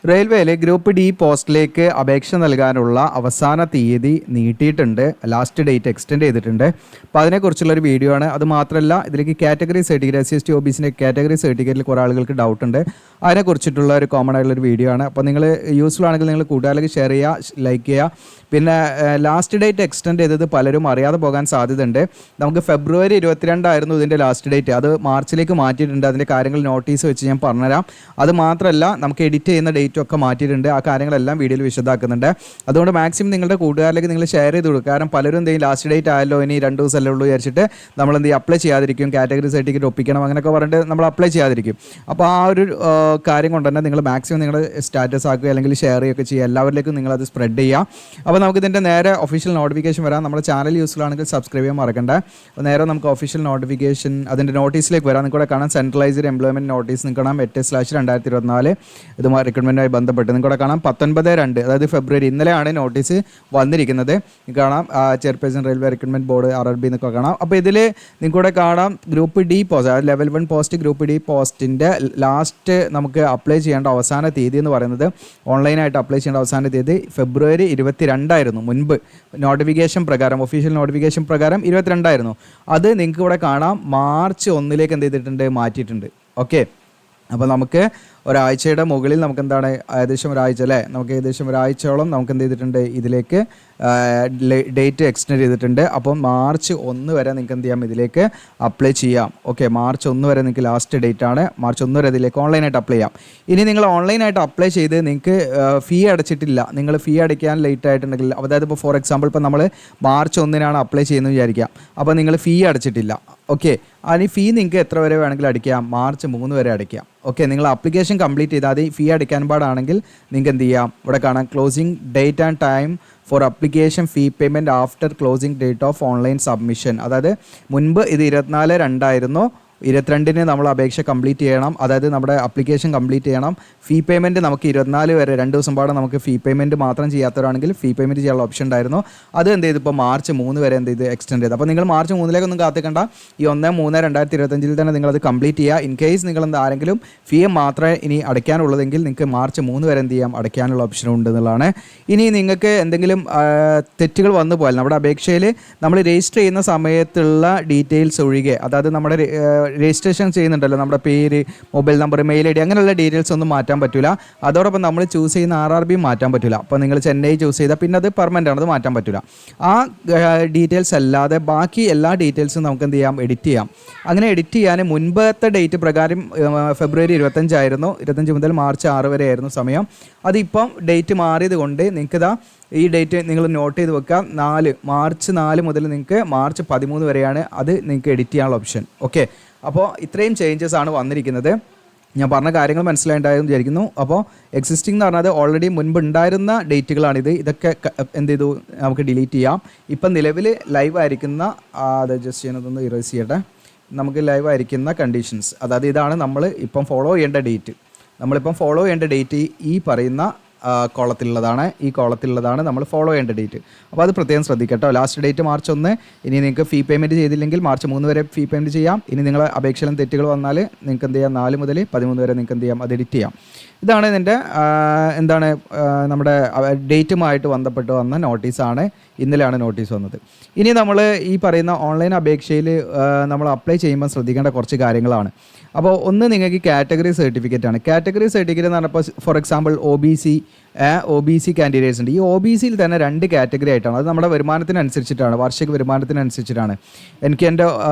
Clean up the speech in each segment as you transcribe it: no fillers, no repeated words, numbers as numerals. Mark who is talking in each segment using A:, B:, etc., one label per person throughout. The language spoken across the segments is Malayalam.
A: റെയിൽവേയിൽ ഗ്രൂപ്പ് ഡി പോസ്റ്റിലേക്ക് അപേക്ഷ നൽകാനുള്ള അവസാന തീയതി നീട്ടിയിട്ടുണ്ട്. ലാസ്റ്റ് ഡേറ്റ് എക്സ്റ്റെൻഡ് ചെയ്തിട്ടുണ്ട്. അപ്പോൾ അതിനെക്കുറിച്ചുള്ളൊരു വീഡിയോ ആണ്. അത് മാത്രമല്ല, ഇതിലേക്ക് കാറ്റഗറി സർട്ടിഫിക്കറ്റ് SC ST OBCൻ്റെ കാറ്റഗറി സർട്ടിഫിക്കറ്റിൽ കുറേ ആളുകൾക്ക് ഡൗട്ട് ഉണ്ട്. അതിനെക്കുറിച്ചിട്ടുള്ള ഒരു കോമൺ ആയിട്ടുള്ളൊരു വീഡിയോ ആണ്. അപ്പോൾ നിങ്ങൾ യൂസ്ഫുൾ ആണെങ്കിൽ നിങ്ങൾ കൂട്ടുകാരിലേക്ക് ഷെയർ ചെയ്യുക, ലൈക്ക് ചെയ്യുക. പിന്നെ ലാസ്റ്റ് ഡേറ്റ് എക്സ്റ്റെൻഡ് ചെയ്തത് പലരും അറിയാതെ പോകാൻ സാധ്യതയുണ്ട്. നമുക്ക് ഫെബ്രുവരി 22 ആയിരുന്നു ഇതിൻ്റെ ലാസ്റ്റ് ഡേറ്റ്. അത് മാർച്ചിലേക്ക് മാറ്റിയിട്ടുണ്ട്. അതിൻ്റെ കാര്യങ്ങൾ നോട്ടീസ് വെച്ച് ഞാൻ പറഞ്ഞുതരാം. അത് മാത്രമല്ല, നമുക്ക് എഡിറ്റ് ചെയ്യുന്ന ഡേറ്റും ഒക്കെ മാറ്റിയിട്ടുണ്ട്. ആ കാര്യങ്ങളെല്ലാം വീഡിയോയിൽ വിശദമാക്കുന്നുണ്ട്. അതുകൊണ്ട് മാക്സിമം നിങ്ങളുടെ കൂട്ടുകാരിലേക്ക് നിങ്ങൾ ഷെയർ ചെയ്ത് കൊടുക്കുക. കാരണം പലരും എന്തെങ്കിലും ലാസ്റ്റ് ഡേറ്റ് ആയല്ലോ, ഇനി 2 ദിവസമല്ലേ ഉള്ളൂ വിചാരിച്ചിട്ട് നമ്മൾ എന്ത് ചെയ്യും, അപ്ലൈ ചെയ്യാതിരിക്കും. കാറ്റഗറി സർട്ടിഫിക്കറ്റ് ഒപ്പിക്കണം അങ്ങനെയൊക്കെ പറഞ്ഞിട്ട് നമ്മൾ അപ്ലൈ ചെയ്യാതിരിക്കും. അപ്പോൾ ആ ഒരു കാര്യം കൊണ്ട് തന്നെ നിങ്ങൾ മാക്സിമം നിങ്ങളുടെ സ്റ്റാറ്റസ് ആക്കുക, അല്ലെങ്കിൽ ഷെയർ ചെയ്യുകയൊക്കെ ചെയ്യുക. എല്ലാവരിലേക്കും നിങ്ങളത് സ്പ്രെഡ് ചെയ്യുക. അപ്പോൾ നമുക്ക് ഇതിൻ്റെ നേരെ ഒഫീഷ്യൽ നോട്ടിഫിക്കേഷൻ വരാം. നമ്മുടെ ചാനൽ യൂസ്ഫുൾ ആണെങ്കിൽ സബ്സ്ക്രൈബ് ചെയ്യാൻ മറക്കണ്ട. അപ്പോൾ നേരെ നമുക്ക് ഒഫീഷ്യൽ നോട്ടിഫിക്കേഷൻ അതിൻ്റെ നോട്ടീസിലേക്ക് വരാം. നിങ്ങൾക്ക് കാണാം സെൻട്രലൈസ്ഡ് എംപ്ലോയ്മെൻറ്റ് നോട്ടീസ്. നിങ്ങൾക്ക് കാണാം 8/2024 ഇത് റിക്രൂട്ട്മെൻറ്റുമായി ബന്ധപ്പെട്ട് നിങ്ങൾക്ക് കാണാം 19/2, അതായത് ഫെബ്രുവരി, ഇന്നലെയാണ് നോട്ടീസ് വന്നിരിക്കുന്നത്. കാണാം chairperson railway recruitment board RRB എന്നൊക്കെ കാണാം. അപ്പോൾ ഇതിൽ നിങ്ങൾക്കൂടെ കാണാം ഗ്രൂപ്പ് ഡി പോസ്റ്റ്, അതായത് ലെവൽ 1 പോസ്റ്റ് ഗ്രൂപ്പ് ഡി പോസ്റ്റിൻ്റെ ലാസ്റ്റ് നമുക്ക് അപ്ലൈ ചെയ്യേണ്ട അവസാന തീയതി എന്ന് പറയുന്നത്, ഓൺലൈനായിട്ട് അപ്ലൈ ചെയ്യേണ്ട അവസാന തീയതി ഫെബ്രുവരി 22 ആയിരുന്നു. മുൻപ് നോട്ടിഫിക്കേഷൻ പ്രകാരം, ഒഫീഷ്യൽ നോട്ടിഫിക്കേഷൻ പ്രകാരം 22 ആയിരുന്നു. അത് നിങ്ങൾക്ക് ഇവിടെ കാണാം മാർച്ച് 1 എന്ത് ചെയ്തിട്ടുണ്ട്, മാറ്റിയിട്ടുണ്ട്. ഓക്കെ, അപ്പോൾ നമുക്ക് ഒരാഴ്ചയുടെ മുകളിൽ നമുക്ക് എന്താണ്, ഏകദേശം ഒരാഴ്ച അല്ലേ, നമുക്ക് ഏകദേശം ഒരാഴ്ചയോളം നമുക്ക് എന്ത് ചെയ്തിട്ടുണ്ട്, ഇതിലേക്ക് ഡേറ്റ് എക്സ്റ്റെൻഡ് ചെയ്തിട്ടുണ്ട്. അപ്പം മാർച്ച് 1 വരെ നിങ്ങൾക്ക് എന്ത് ചെയ്യാം, ഇതിലേക്ക് അപ്ലൈ ചെയ്യാം. ഓക്കെ, മാർച്ച് 1 വരെ നിങ്ങൾക്ക് ലാസ്റ്റ് ഡേറ്റ് ആണ്. മാർച്ച് 1 വരെ ഇതിലേക്ക് ഓൺലൈനായിട്ട് അപ്ലൈ ചെയ്യാം. ഇനി നിങ്ങൾ ഓൺലൈനായിട്ട് അപ്ലൈ ചെയ്ത് നിങ്ങൾക്ക് ഫീ അടച്ചിട്ടില്ല, നിങ്ങൾ ഫീ അടയ്ക്കാൻ ലേറ്റ് ആയിട്ടുണ്ടെങ്കിൽ, അതായത് ഇപ്പോൾ ഫോർ എക്സാമ്പിൾ ഇപ്പോൾ നമ്മൾ മാർച്ച് 1 അപ്ലൈ ചെയ്യുന്നത് വിചാരിക്കാം. അപ്പോൾ നിങ്ങൾ ഫീ അടച്ചിട്ടില്ല. ഓക്കെ, അതിന് ഫീ നിങ്ങൾക്ക് എത്ര വരെ വേണമെങ്കിലും അടയ്ക്കാം, മാർച്ച് 3 വരെ അടയ്ക്കാം. ഓക്കെ, നിങ്ങൾ ആപ്ലിക്കേഷൻ കംപ്ലീറ്റ് ചെയ്താൽ അത് ഫീ അടയ്ക്കാൻ പാടാണെങ്കിൽ നിങ്ങൾക്ക് എന്ത് ചെയ്യാം, ഇവിടെ കാണാം closing date and time for application fee payment after closing date of online submission. അതായത് മുൻപ് ഇത് 24/2 ആയിരുന്നു. 22 നമ്മൾ അപേക്ഷ കംപ്ലീറ്റ് ചെയ്യണം, അതായത് നമ്മുടെ അപ്ലിക്കേഷൻ കംപ്ലീറ്റ് ചെയ്യണം. ഫീ പേയ്മെൻറ്റ് നമുക്ക് 24 വരെ, 2 ദിവസം പാടെ നമുക്ക് ഫീ പേയ്മെൻറ്റ് മാത്രം ചെയ്യാത്തവരാണെങ്കിൽ ഫീ പേയ്മെൻറ്റ് ചെയ്യാനുള്ള ഓപ്ഷൻ ഉണ്ടായിരുന്നു. അത് എന്ത് ചെയ്തു, ഇപ്പോൾ മാർച്ച് 3 വരെ എന്ത് ചെയ്ത് എക്സ്റ്റെൻഡ് ചെയ്ത്. അപ്പോൾ നിങ്ങൾ മാർച്ച് 3 കാത്തിക്കണ്ട, ഈ 1/3/2025 തന്നെ നിങ്ങളത് കംപ്ലീറ്റ് ചെയ്യുക. ഇൻ കേസ് നിങ്ങൾ ആരെങ്കിലും ഫീ മാത്രമേ ഇനി അടയ്ക്കാനുള്ളതെങ്കിൽ നിങ്ങൾക്ക് മാർച്ച് 3 വരെ എന്ത് ചെയ്യാം, അടയ്ക്കാനുള്ള ഓപ്ഷൻ ഉണ്ട് എന്നുള്ളതാണ്. ഇനി നിങ്ങൾക്ക് എന്തെങ്കിലും തെറ്റുകൾ വന്നു പോയാൽ, നമ്മുടെ അപേക്ഷയിൽ നമ്മൾ രജിസ്റ്റർ ചെയ്യുന്ന സമയത്തുള്ള ഡീറ്റെയിൽസ് ഒഴികെ, അതായത് നമ്മുടെ രജിസ്ട്രേഷൻ ചെയ്യുന്നുണ്ടല്ലോ, നമ്മുടെ പേര്, മൊബൈൽ നമ്പർ, മെയിൽ ID അങ്ങനെയുള്ള ഡീറ്റെയിൽസ് ഒന്നും മാറ്റാൻ പറ്റില്ല. അതോടൊപ്പം നമ്മൾ ചൂസ് ചെയ്യുന്ന RRB മാറ്റാൻ പറ്റില്ല. അപ്പോൾ നിങ്ങൾ ചെന്നൈ ചൂസ് ചെയ്താൽ പിന്നെ അത് പെർമനൻ്റ് ആണ്, അത് മാറ്റാൻ പറ്റില്ല. ആ ഡീറ്റെയിൽസ് അല്ലാതെ ബാക്കി എല്ലാ ഡീറ്റെയിൽസും നമുക്ക് എന്ത് ചെയ്യാം, എഡിറ്റ് ചെയ്യാം. അങ്ങനെ എഡിറ്റ് ചെയ്യാൻ മുൻപത്തെ ഡേറ്റ് പ്രകാരം ഫെബ്രുവരി 25 ആയിരുന്നു. 25 മുതൽ മാർച്ച് 6 വരെ ആയിരുന്നു സമയം. അതിപ്പം ഡേറ്റ് മാറിയത് കൊണ്ട് നിങ്ങൾക്കിതാ ഈ ഡേറ്റ് നിങ്ങൾ നോട്ട് ചെയ്ത് വെക്കുക. മാർച്ച് 4 മുതൽ നിങ്ങൾക്ക് മാർച്ച് 13 വരെയാണ് അത് നിങ്ങൾക്ക് എഡിറ്റ് ചെയ്യാനുള്ള ഓപ്ഷൻ. ഓക്കെ, അപ്പോൾ ഇത്രയും ചേഞ്ചസ് ആണ് വന്നിരിക്കുന്നത്. ഞാൻ പറഞ്ഞ കാര്യങ്ങൾ മനസ്സിലായിട്ടുണ്ടായെന്ന് വിചാരിക്കുന്നു. അപ്പോൾ എക്സിസ്റ്റിംഗ് എന്ന് പറഞ്ഞാൽ ഓൾറെഡി മുൻപ് ഉണ്ടായിരുന്ന ഡേറ്റുകളാണിത്. ഇതൊക്കെ എന്ത് ചെയ്തു, നമുക്ക് ഡിലീറ്റ് ചെയ്യാം. ഇപ്പം നിലവിൽ ലൈവ് ആയിരിക്കുന്ന, അത് ജസ്റ്റ് ചെയ്യുന്നതൊന്ന് ഇറേസ് ചെയ്യട്ടെ. നമുക്ക് ലൈവ് ആയിരിക്കുന്ന കണ്ടീഷൻസ്, അതായത് ഇതാണ് നമ്മൾ ഇപ്പം ഫോളോ ചെയ്യേണ്ട ഡേറ്റ്. നമ്മളിപ്പം ഫോളോ ചെയ്യേണ്ട ഡേറ്റ് ഈ പറയുന്ന കോളത്തിലുള്ളതാണ്. ഈ കോളത്തിലുള്ളതാണ് നമ്മൾ ഫോളോ ചെയ്യേണ്ട ഡേറ്റ്. അപ്പോൾ അത് പ്രത്യേകം ശ്രദ്ധിക്കട്ടോ. Last date March 1. ഇനി നിങ്ങൾക്ക് ഫീ പേയ്മെൻറ്റ് ചെയ്തില്ലെങ്കിൽ മാർച്ച് 3 വരെ ഫീ പേയ്മെൻറ്റ് ചെയ്യാം. ഇനി നിങ്ങൾ അപേക്ഷയിലും തെറ്റുകൾ വന്നാൽ നിങ്ങൾക്ക് എന്ത് ചെയ്യാം, 4 മുതൽ 13 വരെ നിങ്ങൾക്ക് എന്ത് ചെയ്യാം, അത് എഡിറ്റ് ചെയ്യാം. ഇതാണ് ഇതിൻ്റെ എന്താണ് നമ്മുടെ ഡേറ്റുമായിട്ട് ബന്ധപ്പെട്ട് വന്ന നോട്ടീസാണ്. ഇന്നലെയാണ് നോട്ടീസ് വന്നത്. ഇനി നമ്മൾ ഈ പറയുന്ന ഓൺലൈൻ അപേക്ഷയിൽ നമ്മൾ അപ്ലൈ ചെയ്യുമ്പോൾ ശ്രദ്ധിക്കേണ്ട കുറച്ച് കാര്യങ്ങളാണ്. അപ്പോൾ ഒന്ന്, നിങ്ങൾക്ക് കാറ്റഗറി സർട്ടിഫിക്കറ്റ് ആണ്. കാറ്റഗറി സർട്ടിഫിക്കറ്റ് എന്ന് പറഞ്ഞപ്പോൾ ഫോർ എക്സാമ്പിൾ OBC കാൻഡിഡേറ്റ്സ് ഉണ്ട്. ഈ OBCയിൽ തന്നെ 2 കാറ്റഗറി ആയിട്ടാണ്. അത് നമ്മുടെ വരുമാനത്തിനനുസരിച്ചിട്ടാണ്, വാർഷിക വരുമാനത്തിനനുസരിച്ചിട്ടാണ്. എനിക്ക് എൻ്റെ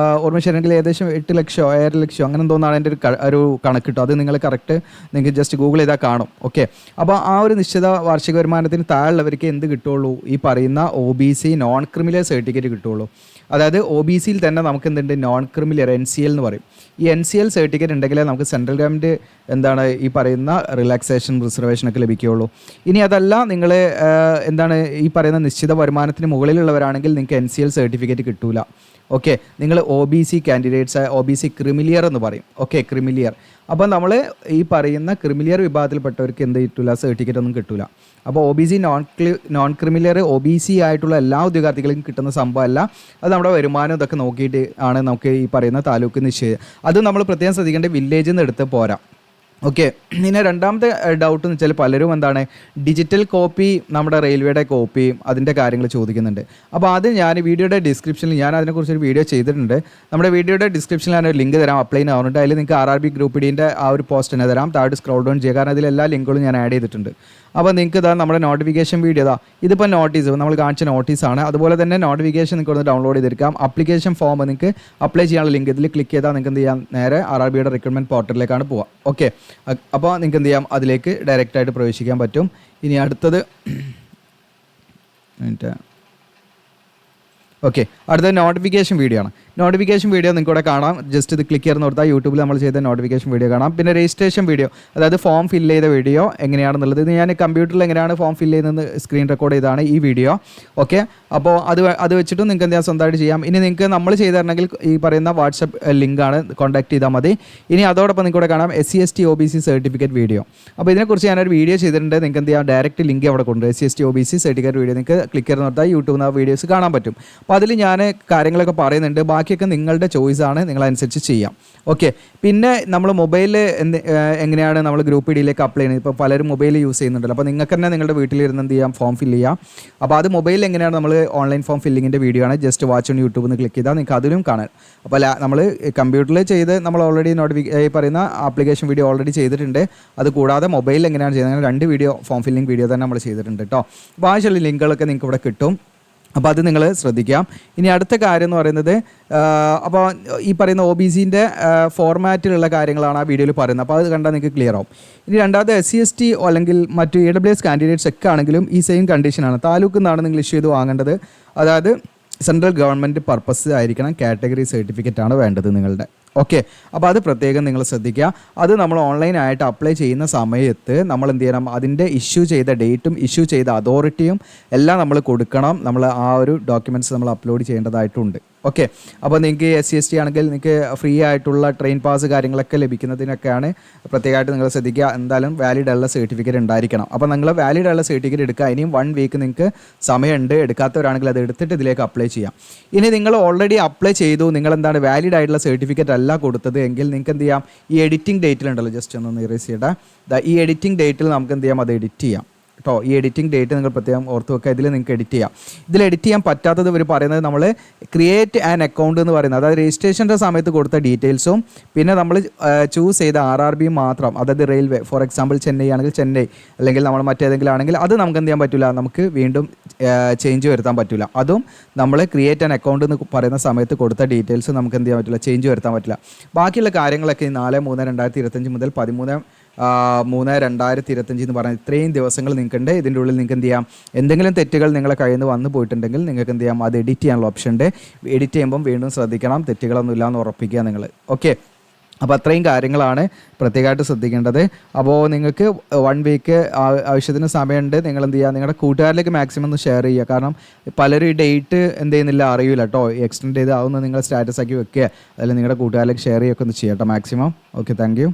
A: ഓർമ്മ ശരിയെങ്കിൽ ഏകദേശം 8 ലക്ഷമോ 7 ലക്ഷമോ അങ്ങനെ തോന്നാണ് എൻ്റെ ഒരു കണക്ക് കിട്ടും. അത് നിങ്ങൾ കറക്റ്റ് നിങ്ങൾക്ക് ജസ്റ്റ് ഗൂഗിൾ ചെയ്താൽ കാണും. ഓക്കെ, അപ്പോൾ ആ ഒരു നിശ്ചിത വാർഷിക വരുമാനത്തിന് താഴെയുള്ളവർക്ക് എന്ത് കിട്ടുള്ളൂ, ഈ പറയുന്ന OBC നോൺ ക്രിമിനൽ സർട്ടിഫിക്കറ്റ് കിട്ടുള്ളൂ. അതായത് OBCയിൽ തന്നെ നമുക്ക് എന്തുണ്ട്, നോൺ ക്രിമിനൽ NCL എന്ന് പറയും. ഈ NCL സർട്ടിഫിക്കറ്റ് ഉണ്ടെങ്കിലേ നമുക്ക് സെൻട്രൽ ഗവൺമെൻറ് എന്താണ് ഈ പറയുന്ന റിലാക്സേഷൻ, റിസർവേഷനൊക്കെ ലഭിക്കുകയുള്ളൂ. ഇനി അതല്ല, നിങ്ങൾ എന്താണ് ഈ പറയുന്ന നിശ്ചിത വരുമാനത്തിന് മുകളിലുള്ളവരാണെങ്കിൽ നിങ്ങൾക്ക് NCL സർട്ടിഫിക്കറ്റ് കിട്ടൂല. ഓക്കെ, നിങ്ങൾ OBC കാൻഡിഡേറ്റ്സ്, OBC ക്രിമിലിയർ എന്ന് പറയും. Okay, creamy layer. അപ്പോൾ നമ്മൾ ഈ പറയുന്ന ക്രിമിലിയർ വിഭാഗത്തിൽപ്പെട്ടവർക്ക് എന്ത് കിട്ടില്ല, സർട്ടിഫിക്കറ്റ് ഒന്നും കിട്ടില്ല. അപ്പോൾ OBC നോൺ ക്രിമിലിയർ OBC ആയിട്ടുള്ള എല്ലാ ഉദ്യോഗാർത്ഥികൾക്കും കിട്ടുന്ന സംഭവമല്ല. അത് നമ്മുടെ വരുമാനം ഇതൊക്കെ നോക്കിയിട്ട് ആണ് നമുക്ക് ഈ പറയുന്ന താലൂക്ക് നിശ്ചയം. അത് നമ്മൾ പ്രത്യേകം ശ്രദ്ധിക്കേണ്ട, വില്ലേജിൽ നിന്ന് എടുത്ത് പോരാ. ഓക്കെ. പിന്നെ രണ്ടാമത്തെ ഡൗട്ട് എന്ന് വെച്ചാൽ പലരും എന്താണ് ഡിജിറ്റൽ കോപ്പി നമ്മുടെ റെയിൽവേയുടെ കോപ്പിയും അതിൻ്റെ കാര്യങ്ങൾ ചോദിക്കുന്നുണ്ട്. അപ്പോൾ അത് ഞാൻ വീഡിയോയുടെ ഡിസ്ക്രിപ്ഷനിൽ ഞാൻ അതിനെക്കുറിച്ചൊരു വീഡിയോ ചെയ്തിട്ടുണ്ട്. നമ്മുടെ വീഡിയോയുടെ ഡിസ്ക്രിപ്ഷനിൽ ഞാൻ ഒരു ലിങ്ക് തരാം, അപ്ലൈ ആവുന്നുണ്ട്. അതിൽ നിങ്ങൾക്ക് RRB ഗ്രൂപ്പ് ഡിൻ്റെ ആ ഒരു പോസ്റ്റ് തന്നെ തരാം. താഴെ സ്ക്രോൾ ഡൗൺ ചെയ്യുക, കാരണം അതിൽ എല്ലാ ലിങ്കുകളും ഞാൻ ആഡ് ചെയ്തിട്ടുണ്ട്. അപ്പോൾ നിങ്ങൾക്ക് ഇതാ നമ്മുടെ നോട്ടിഫിക്കേഷൻ വീഡിയോ ഇതിപ്പോൾ നോട്ടീസ് നമ്മൾ കാണിച്ച നോട്ടീസാണ്. അതുപോലെ തന്നെ നോട്ടിഫിക്കേഷൻ നിങ്ങൾക്ക് ഒന്ന് ഡൗൺലോഡ് ചെയ്തെടുക്കാം. അപ്ലിക്കേഷൻ ഫോം നിങ്ങൾക്ക് അപ്ലൈ ചെയ്യാനുള്ള ലിങ്ക് ഇതിൽ ക്ലിക്ക് ചെയ്താൽ നിങ്ങൾക്ക് എന്ത് ചെയ്യാം, നേരെ RRBയുടെ റിക്രൂട്ട്മെൻറ്റ് പോർട്ടലിലേക്കാണ് പോവുക. ഓക്കെ. അപ്പോൾ നിങ്ങൾക്ക് എന്ത് ചെയ്യാം, അതിലേക്ക് ഡയറക്റ്റായിട്ട് പ്രവേശിക്കാൻ പറ്റും. ഇനി അടുത്തത് ഓക്കെ, അടുത്ത നോട്ടിഫിക്കേഷൻ വീഡിയോ ആണ്. നോട്ടിഫിക്കേഷൻ വീഡിയോ നിങ്ങൾക്ക് ഇവിടെ കാണാം. ജസ്റ്റ് ഇത് ക്ലിക്ക് ചെയ്ത് കൊടുത്താൽ യൂട്യൂബിൽ നമ്മൾ ചെയ്ത നോട്ടിഫിക്കേഷൻ വീഡിയോ കാണാം. പിന്നെ രജിസ്ട്രേഷൻ വീഡിയോ, അതായത് ഫോം ഫില്ല് ചെയ്ത വീഡിയോ എങ്ങനെയാണെന്നുള്ളത് ഇത് ഞാൻ കമ്പ്യൂട്ടറിൽ എങ്ങനെയാണ് ഫോം ഫില്ല് ചെയ്യുന്നത് സ്ക്രീൻ റെക്കോർഡ് ചെയ്താണ് ഈ വീഡിയോ. ഓക്കെ. അപ്പോൾ അത് വെച്ചിട്ടും നിങ്ങൾക്ക് എന്തെങ്കിലും സ്വന്തമായിട്ട് ചെയ്യാം. ഇനി നിങ്ങൾക്ക് നമ്മൾ ചെയ്ത് തരണമെങ്കിൽ ഈ പറയുന്ന വാട്സപ്പ് ലിങ്കാണ്, കോൺടാക്ട് ചെയ്താൽ മതി. ഇനി അതോടൊപ്പം നിങ്ങൾക്ക് ഇവിടെ കാണാം SC/ST OBC സർട്ടിഫിക്കറ്റ് വീഡിയോ. അപ്പോൾ ഇതിനെക്കുറിച്ച് ഞാനൊരു വീഡിയോ ചെയ്തിട്ടുണ്ട്. നിങ്ങൾക്ക് എന്ത് ചെയ്യാം, ഡയറക്റ്റ് ലിങ്ക് അവിടെ കൊണ്ട് SC/ST OBC സർട്ടിഫിക്കറ്റ് വീഡിയോ നിങ്ങൾക്ക് ക്ലിക്ക് ചെയ്ത് നിർത്താൽ യൂട്യൂബിൽ നിന്ന് വീഡിയോസ് കാണാൻ പറ്റും. അപ്പോൾ അതിൽ ഞാൻ കാര്യങ്ങളൊക്കെ പറയുന്നുണ്ട്. ബാക്കിയൊക്കെ നിങ്ങളുടെ ചോയ്സാണ്, നിങ്ങളനുസരിച്ച് ചെയ്യാം. ഓക്കെ. പിന്നെ നമ്മൾ മൊബൈലിൽ എങ്ങനെയാണ് നമ്മൾ ഗ്രൂപ്പ് ഡിയിലേക്ക് അപ്ലൈ ചെയ്യുന്നത്? ഇപ്പോൾ പലരും മൊബൈൽ യൂസ് ചെയ്യുന്നുണ്ടല്ലോ. അപ്പോൾ നിങ്ങൾക്ക് തന്നെ നിങ്ങളുടെ വീട്ടിലിരുന്ന് എന്ത് ചെയ്യാം, ഫോം ഫില്ല് ചെയ്യാം. അപ്പോൾ അത് മൊബൈലിൽ എങ്ങനെയാണ് നമ്മൾ ഓൺലൈൻ ഫോം ഫില്ലിങ്ങിൻ്റെ വീഡിയോ ആണ്. ജസ്റ്റ് വാച്ച് ഓൺ യൂട്യൂബ് എന്ന് ക്ലിക്ക് ചെയ്താൽ നിങ്ങൾക്ക് അതിലും കാണാൻ. അപ്പോൾ നമ്മൾ കമ്പ്യൂട്ടറിൽ ചെയ്ത് നമ്മൾ ഓൾറെഡി പറയുന്ന ആപ്ലിക്കേഷൻ വീഡിയോ ഓൾറെഡി ചെയ്തിട്ടുണ്ട്. അത് കൂടാതെ മൊബൈലിൽ എങ്ങനെയാണ് ചെയ്യുന്നത്, അങ്ങനെ 2 വീഡിയോ ഫോം ഫില്ലിംഗ് വീഡിയോ തന്നെ നമ്മൾ ചെയ്തിട്ടുണ്ട് കേട്ടോ. അപ്പോൾ ആവശ്യമുള്ള ലിങ്കുകളൊക്കെ നിങ്ങൾക്ക് ഇവിടെ കിട്ടും. അപ്പോൾ അത് നിങ്ങൾ ശ്രദ്ധിക്കാം. ഇനി അടുത്ത കാര്യം എന്ന് പറയുന്നത്, അപ്പോൾ ഈ പറയുന്ന OBCൻ്റെ ഫോർമാറ്റിലുള്ള കാര്യങ്ങളാണ് ആ വീഡിയോയിൽ പറയുന്നത്. അപ്പോൾ അത് കണ്ടാൽ നിങ്ങൾക്ക് ക്ലിയർ ആവും. ഇനി രണ്ടാമത് SC/ST അല്ലെങ്കിൽ മറ്റു AWS കാൻഡിഡേറ്റ്സ് ഒക്കെ ആണെങ്കിലും ഈ സെയിം കണ്ടീഷനാണ്. താലൂക്കിൽ നിന്നാണ് നിങ്ങൾ ഇഷ്യൂ ചെയ്ത് വാങ്ങേണ്ടത്. അതായത് സെൻട്രൽ ഗവൺമെൻറ് പർപ്പസ് ആയിരിക്കണം, കാറ്റഗറി സർട്ടിഫിക്കറ്റ് ആണ് വേണ്ടത് നിങ്ങളുടെ. ഓക്കെ. അപ്പോൾ അത് പ്രത്യേകം നിങ്ങൾ ശ്രദ്ധിക്കുക. അത് നമ്മൾ ഓൺലൈനായിട്ട് അപ്ലൈ ചെയ്യുന്ന സമയത്ത് നമ്മൾ എന്ത് ചെയ്യണം, അതിൻ്റെ ഇഷ്യൂ ചെയ്ത ഡേറ്റും ഇഷ്യൂ ചെയ്ത അതോറിറ്റിയും എല്ലാം നമ്മൾ കൊടുക്കണം. നമ്മൾ ആ ഒരു ഡോക്യുമെൻറ്റ്സ് നമ്മൾ അപ്ലോഡ് ചെയ്യേണ്ടതായിട്ടുണ്ട്. ഓക്കെ. അപ്പോൾ നിങ്ങൾക്ക് SC/ST ആണെങ്കിൽ നിങ്ങൾക്ക് ഫ്രീ ആയിട്ടുള്ള ട്രെയിൻ പാസ് കാര്യങ്ങളൊക്കെ ലഭിക്കുന്നതിനൊക്കെയാണ് പ്രത്യേകമായിട്ട് നിങ്ങൾ ശ്രദ്ധിക്കുക. എന്തായാലും വാലിഡ് ഉള്ള സർട്ടിഫിക്കറ്റ് ഉണ്ടായിരിക്കണം. അപ്പോൾ നിങ്ങൾ വാലിഡ് ഉള്ള സർട്ടിഫിക്കറ്റ് എടുക്കുക. ഇനിയും 1 വീക്ക് നിങ്ങൾക്ക് സമയമുണ്ട്. എടുക്കാത്തവരാണെങ്കിൽ അത് എടുത്തിട്ട് ഇതിലേക്ക് അപ്ലൈ ചെയ്യാം. ഇനി നിങ്ങൾ ഓൾറെഡി അപ്ലൈ ചെയ്തു, നിങ്ങൾ എന്താണ് വാലിഡ് ആയിട്ടുള്ള സർട്ടിഫിക്കറ്റ് അല്ല കൊടുത്തത് എങ്കിൽ നിങ്ങൾക്ക് എന്ത് ചെയ്യാം, ഈ എഡിറ്റിംഗ് ഡേറ്റിലുണ്ടല്ലോ, ജസ്റ്റ് ഒന്ന് ഇറേസ് ചെയ്യട്ടെ. ഈ എഡിറ്റിംഗ് ഡേറ്റിൽ നമുക്ക് എന്ത് ചെയ്യാം, അത് എഡിറ്റ് ചെയ്യാം കേട്ടോ. ഈ എഡിറ്റിംഗ് ഡേറ്റ് നിങ്ങൾ പ്രത്യേകം ഓർത്ത് വെക്കുക. ഇതിൽ നിങ്ങൾക്ക് എഡിറ്റ് ചെയ്യാം. ഇതിൽ എഡിറ്റ് ചെയ്യാൻ പറ്റാത്തത് ഇവർ പറയുന്നത് നമ്മൾ ക്രിയേറ്റ് ആൻ അക്കൗണ്ട് എന്ന് പറയുന്നത്, അതായത് രജിസ്ട്രേഷൻ്റെ സമയത്ത് കൊടുത്ത ഡീറ്റെയിൽസും പിന്നെ നമ്മൾ ചൂസ് ചെയ്ത RRB മാത്രം, അതായത് റെയിൽവേ, ഫോർ എക്സാമ്പിൾ ചെന്നൈ ആണെങ്കിൽ ചെന്നൈ, അല്ലെങ്കിൽ നമ്മൾ മറ്റേതെങ്കിലും ആണെങ്കിൽ അത് നമുക്ക് എന്ത് ചെയ്യാൻ പറ്റില്ല, നമുക്ക് വീണ്ടും ചേഞ്ച് വരുത്താൻ പറ്റില്ല. അതും നമ്മൾ ക്രിയേറ്റ് ആൻ അക്കൗണ്ട് എന്ന് പറയുന്ന സമയത്ത് കൊടുത്ത ഡീറ്റെയിൽസ് നമുക്ക് എന്ത് ചെയ്യാൻ പറ്റില്ല, ചേഞ്ച് വരുത്താൻ പറ്റില്ല. ബാക്കിയുള്ള കാര്യങ്ങളൊക്കെ 4/3/2025 മുതൽ 13/3/2025 എന്ന് പറഞ്ഞാൽ ഇത്രയും ദിവസങ്ങൾ നിങ്ങൾക്കുണ്ട്. ഇതിൻ്റെ ഉള്ളിൽ നിങ്ങൾക്ക് എന്ത് ചെയ്യാം, എന്തെങ്കിലും തെറ്റുകൾ നിങ്ങളെ കയ്യിൽ നിന്ന് വന്നു പോയിട്ടുണ്ടെങ്കിൽ നിങ്ങൾക്ക് എന്ത് ചെയ്യാം, അത് എഡിറ്റ് ചെയ്യാനുള്ള ഓപ്ഷൻ ഉണ്ട്. എഡിറ്റ് ചെയ്യുമ്പം വീണ്ടും ശ്രദ്ധിക്കണം, തെറ്റുകളൊന്നും ഇല്ലയെന്ന് ഉറപ്പിക്കുക നിങ്ങൾ. ഓക്കെ. അപ്പോൾ അത്രയും കാര്യങ്ങളാണ് പ്രത്യേകമായിട്ട് ശ്രദ്ധിക്കേണ്ടത്. അപ്പോൾ നിങ്ങൾക്ക് 1 വീക്ക് ആവശ്യത്തിന് സമയമുണ്ട്. നിങ്ങൾ എന്ത് ചെയ്യുക, നിങ്ങളുടെ കൂട്ടുകാരിലേക്ക് മാക്സിമം ഒന്ന് ഷെയർ ചെയ്യുക. കാരണം പലരും ഈ ഡേറ്റ് എന്ത് ചെയ്യുന്നില്ല അറിയില്ല കേട്ടോ. എക്സ്റ്റെൻഡ് ചെയ്ത് അതൊന്ന് നിങ്ങൾ സ്റ്റാറ്റസ് ആക്കി വെക്കുക, അല്ലെങ്കിൽ നിങ്ങളുടെ കൂട്ടുകാരിലേക്ക് ഷെയർ ചെയ്യുകയൊക്കെ ഒന്ന് ചെയ്യാം കേട്ടോ മാക്സിമം. Okay, thank you.